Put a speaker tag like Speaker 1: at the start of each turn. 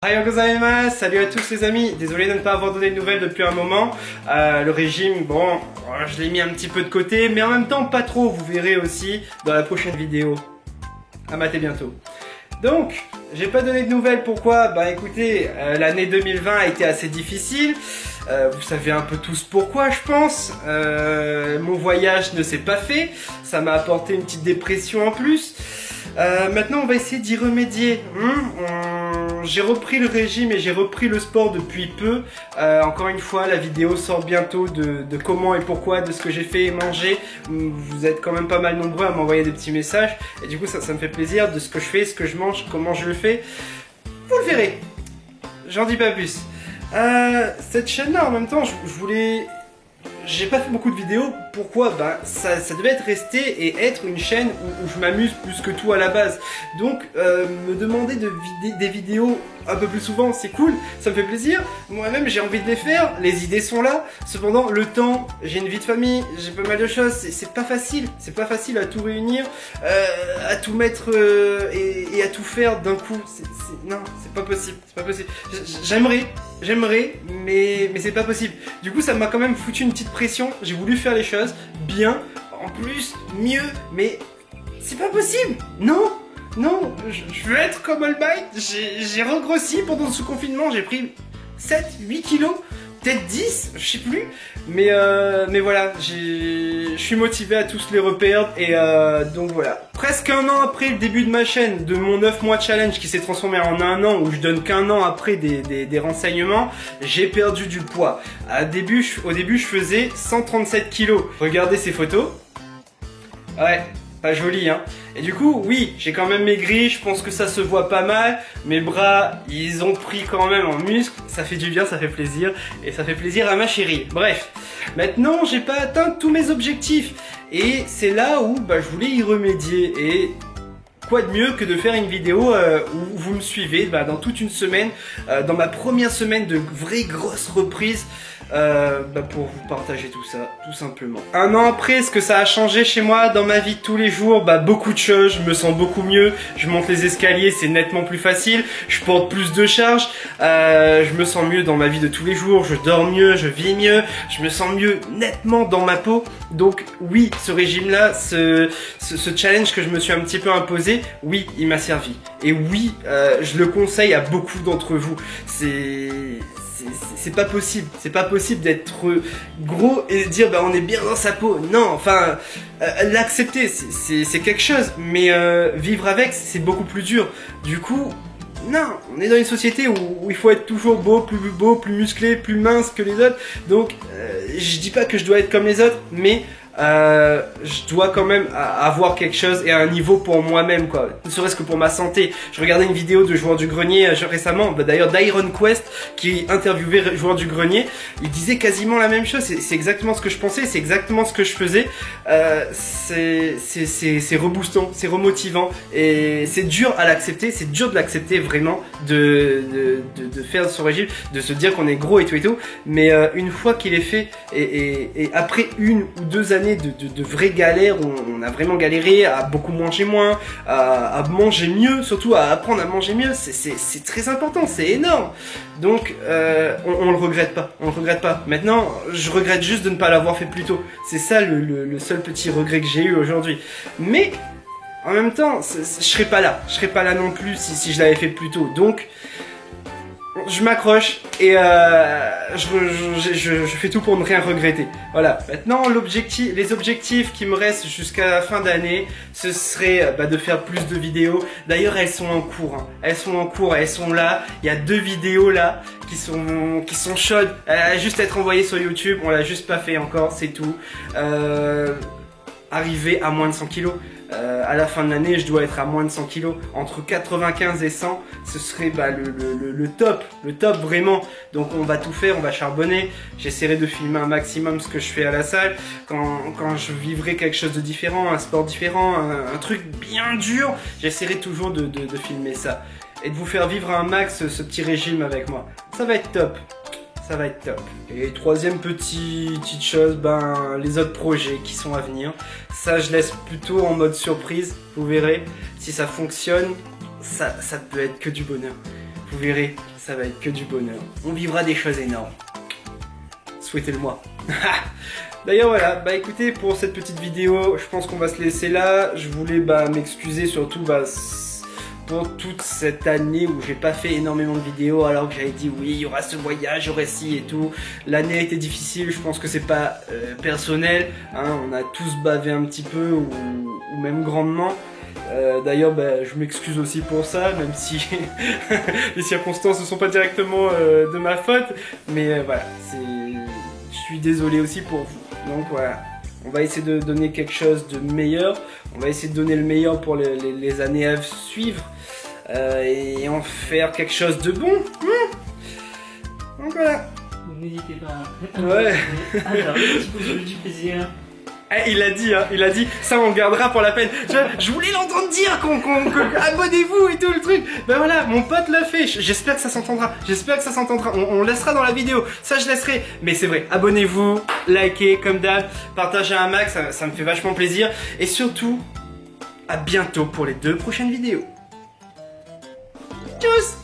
Speaker 1: Ohayou gozaimasu, salut à tous les amis, désolé de ne pas avoir donné de nouvelles depuis un moment. Le régime, bon, je l'ai mis un petit peu de côté, mais en même temps pas trop, vous verrez aussi dans la prochaine vidéo. À mater bientôt. Donc, j'ai pas donné de nouvelles, pourquoi? Bah écoutez, l'année 2020 a été assez difficile. Vous savez un peu tous pourquoi, je pense. Mon voyage ne s'est pas fait, ça m'a apporté une petite dépression en plus. Maintenant, on va essayer d'y remédier. J'ai repris le régime et j'ai repris le sport depuis peu. Encore une fois, la vidéo sort bientôt de comment et pourquoi, de ce que j'ai fait et mangé. Vous êtes quand même pas mal nombreux à m'envoyer des petits messages. Et du coup, ça me fait plaisir de ce que je fais, ce que je mange, comment je le fais. Vous le verrez. J'en dis pas plus. Cette chaîne-là, en même temps, je voulais... J'ai pas fait beaucoup de vidéos, pourquoi? Bah ça devait être resté et être une chaîne où je m'amuse plus que tout à la base. Donc me demander des vidéos un peu plus souvent, c'est cool, ça me fait plaisir. Moi-même j'ai envie de les faire, les idées sont là. Cependant le temps, j'ai une vie de famille, j'ai pas mal de choses, c'est pas facile à tout réunir, à tout mettre et à tout faire d'un coup. Non, c'est pas possible, J'aimerais, mais c'est pas possible. Du coup, ça m'a quand même foutu une petite pression. J'ai voulu faire les choses bien, en plus, mieux, mais c'est pas possible. Non, je veux être comme All Might. J'ai regrossi pendant ce confinement. J'ai pris 7-8 kilos, peut-être 10, je sais plus. Mais voilà, je suis motivé à tous les reperdre. Et donc voilà. Presque un an après le début de ma chaîne, de mon 9 mois challenge qui s'est transformé en un an, où je donne qu'un an après des renseignements, j'ai perdu du poids. Au début, je faisais 137 kilos. Regardez ces photos. Ouais, pas joli, hein. Et du coup, oui, j'ai quand même maigri, je pense que ça se voit pas mal. Mes bras, ils ont pris quand même en muscle. Ça fait du bien, ça fait plaisir. Et ça fait plaisir à ma chérie. Bref, maintenant, j'ai pas atteint tous mes objectifs. Et c'est là où je voulais y remédier. Et quoi de mieux que de faire une vidéo où vous me suivez dans toute une semaine, dans ma première semaine de vraie grosse reprise, pour vous partager tout ça, tout simplement. Un an après, est-ce que ça a changé chez moi dans ma vie de tous les jours? Beaucoup de choses, je me sens beaucoup mieux, je monte les escaliers, c'est nettement plus facile, je porte plus de charge, je me sens mieux dans ma vie de tous les jours, je dors mieux, je vis mieux, je me sens mieux nettement dans ma peau. Donc oui, ce régime-là, ce challenge que je me suis un petit peu imposé, oui, il m'a servi. Et oui, je le conseille à beaucoup d'entre vous. C'est pas possible d'être gros et de dire on est bien dans sa peau. Non, enfin, l'accepter c'est quelque chose, mais vivre avec c'est beaucoup plus dur. Du coup, non, on est dans une société où il faut être toujours beau, plus musclé, plus mince que les autres. Donc, je dis pas que je dois être comme les autres, mais je dois quand même avoir quelque chose et un niveau pour moi-même, quoi. Ne serait-ce que pour ma santé. Je regardais une vidéo de Joueur du Grenier récemment, d'ailleurs d'Iron Quest, qui interviewait Joueur du Grenier. Il disait quasiment la même chose. C'est exactement ce que je pensais, c'est exactement ce que je faisais. C'est reboostant, c'est remotivant et c'est dur à l'accepter. C'est dur de l'accepter vraiment, de faire ce régime, de se dire qu'on est gros et tout. Mais une fois qu'il est fait et après 1 ou 2 années de vraies galères où on a vraiment galéré à beaucoup manger moins, à manger mieux, surtout à apprendre à manger mieux, c'est très important, c'est énorme. Donc on le regrette pas, Maintenant, je regrette juste de ne pas l'avoir fait plus tôt. C'est ça le seul petit regret que j'ai eu aujourd'hui. Mais en même temps, je serais pas là non plus si je l'avais fait plus tôt. Donc je m'accroche et je fais tout pour ne rien regretter. Voilà. Maintenant, les objectifs qui me restent jusqu'à la fin d'année, ce serait de faire plus de vidéos. D'ailleurs, elles sont en cours. Hein. Elles sont là. Il y a 2 vidéos là qui sont chaudes. Elles vont juste être envoyées sur YouTube. On l'a juste pas fait encore, c'est tout. Arriver à moins de 100 kilos. À la fin de l'année, je dois être à moins de 100 kilos. Entre 95 et 100, ce serait le top vraiment. Donc on va tout faire, on va charbonner. J'essaierai de filmer un maximum ce que je fais à la salle. Quand je vivrai quelque chose de différent, un sport différent, un truc bien dur, j'essaierai toujours de filmer ça. Et de vous faire vivre un max ce petit régime avec moi. Ça va être top. Ça va être top. Et troisième petite chose, les autres projets qui sont à venir. Ça, je laisse plutôt en mode surprise. Vous verrez, si ça fonctionne, ça peut être que du bonheur. Vous verrez, ça va être que du bonheur. On vivra des choses énormes. Souhaitez-le-moi. D'ailleurs voilà, bah écoutez, pour cette petite vidéo, je pense qu'on va se laisser là. Je voulais m'excuser surtout pour toute cette année où j'ai pas fait énormément de vidéos alors que j'avais dit oui, il y aura ce voyage, il y aura ci et tout. L'année a été difficile, je pense que c'est pas personnel, hein, on a tous bavé un petit peu ou même grandement. D'ailleurs je m'excuse aussi pour ça, même si les circonstances ne sont pas directement de ma faute, mais voilà, je suis désolé aussi pour vous. Donc voilà, on va essayer de donner quelque chose de meilleur, on va essayer de donner le meilleur pour les années à suivre et en faire quelque chose de bon. Donc voilà.
Speaker 2: N'hésitez pas.
Speaker 1: Ouais.
Speaker 2: Alors, le petit pouce du plaisir.
Speaker 1: Eh, il a dit, ça on gardera pour la peine. Je voulais l'entendre dire abonnez-vous et tout le truc. Ben voilà, mon pote l'a fait. J'espère que ça s'entendra. On laissera dans la vidéo. Ça je laisserai. Mais c'est vrai, abonnez-vous, likez comme d'hab, partagez un max, ça me fait vachement plaisir. Et surtout, à bientôt pour les 2 prochaines vidéos. Tchuss!